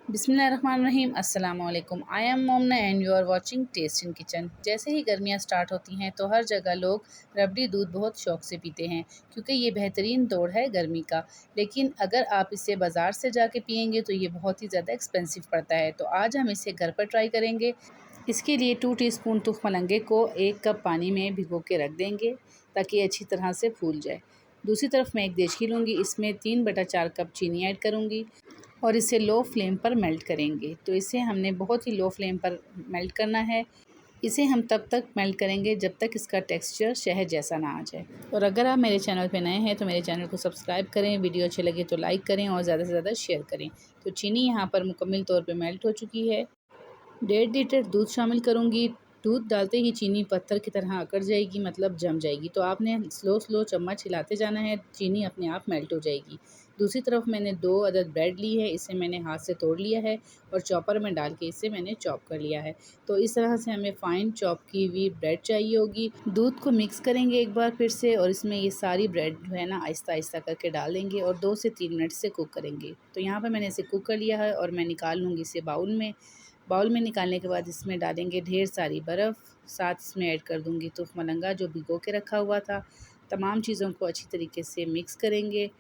बिस्मिल्लाहिर्रहमानिर्रहीम अस्सलाम वालेकुम। I am Momna and you are watching taste in kitchen. जैसे ही गर्मियाँ स्टार्ट होती हैं तो हर जगह लोग रबड़ी दूध बहुत शौक़ से पीते हैं क्योंकि ये बेहतरीन दौर है गर्मी का। लेकिन अगर आप इसे बाज़ार से जाके पियेंगे तो ये बहुत ही ज़्यादा एक्सपेंसिव पड़ता है। तो आज हम इसे घर पर ट्राई करेंगे। इसके लिए 2 टीस्पून तुख मलंगे को 1 कप पानी में भिगो के रख देंगे ताकि अच्छी तरह से फूल जाए। दूसरी तरफ मैं एक देचकी लूँगी, इसमें 3/4 कप चीनी ऐड करूँगी और इसे लो फ्लेम पर मेल्ट करेंगे। तो इसे हमने बहुत ही लो फ्लेम पर मेल्ट करना है। इसे हम तब तक मेल्ट करेंगे जब तक इसका टेक्सचर शहद जैसा ना आ जाए। और अगर आप मेरे चैनल पे नए हैं तो मेरे चैनल को सब्सक्राइब करें, वीडियो अच्छे लगे तो लाइक करें और ज़्यादा से ज़्यादा शेयर करें। तो चीनी यहाँ पर मुकम्मल तौर पे मेल्ट हो चुकी है। 1.5 लीटर दूध शामिल करूँगी। दूध डालते ही चीनी पत्थर की तरह अकड़ जाएगी, मतलब जम जाएगी। तो आपने स्लो चम्मच हिलाते जाना है, चीनी अपने आप मेल्ट हो जाएगी। दूसरी तरफ मैंने 2 अदद ब्रेड ली है, इसे मैंने हाथ से तोड़ लिया है और चॉपर में डाल के इसे मैंने चॉप कर लिया है। तो इस तरह से हमें फ़ाइन चॉप की हुई ब्रेड चाहिए होगी। दूध को मिक्स करेंगे एक बार फिर से और इसमें ये सारी ब्रेड जो है ना आहिस्ता करके डाल देंगे और 2 से 3 मिनट से कुक करेंगे। तो यहाँ पर मैंने इसे कुक कर लिया है और मैं निकाल लूँगी इसे बाउल में निकालने के बाद इसमें डालेंगे ढेर सारी बर्फ़। साथ इसमें ऐड कर दूँगी तुख मलंगा जो भिगो के रखा हुआ था। तमाम चीज़ों को अच्छी तरीके से मिक्स करेंगे।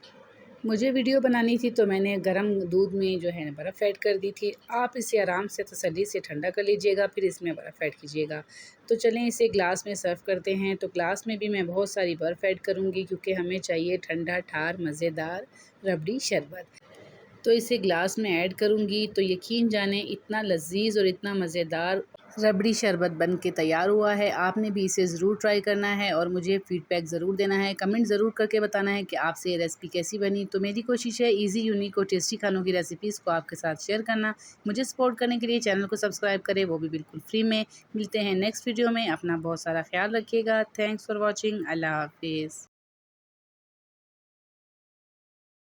मुझे वीडियो बनानी थी तो मैंने गरम दूध में जो है बर्फ़ ऐड कर दी थी। आप इसे आराम से तसल्ली से ठंडा कर लीजिएगा, फिर इसमें बर्फ़ ऐड कीजिएगा। तो चलें इसे ग्लास में सर्व करते हैं। तो ग्लास में भी मैं बहुत सारी बर्फ़ ऐड करूँगी क्योंकि हमें चाहिए ठंडा ठार मज़ेदार रबड़ी शरबत। तो इसे ग्लास में ऐड करूँगी तो यकीन जाने इतना लज़ीज़ और इतना मज़ेदार रबड़ी शरबत बन के तैयार हुआ है। आपने भी इसे ज़रूर ट्राई करना है और मुझे फ़ीडबैक ज़रूर देना है। कमेंट ज़रूर करके बताना है कि आपसे ये रेसिपी कैसी बनी। तो मेरी कोशिश है ईज़ी, यूनिक और टेस्टी खानों की रेसिपीज़ को आपके साथ शेयर करना। मुझे सपोर्ट करने के लिए चैनल को सब्सक्राइब करें, वो भी बिल्कुल फ्री में। मिलते हैं नेक्स्ट वीडियो में। अपना बहुत सारा ख़्याल रखिएगा। Thanks for watching. अल्लाह हाफ़िज़।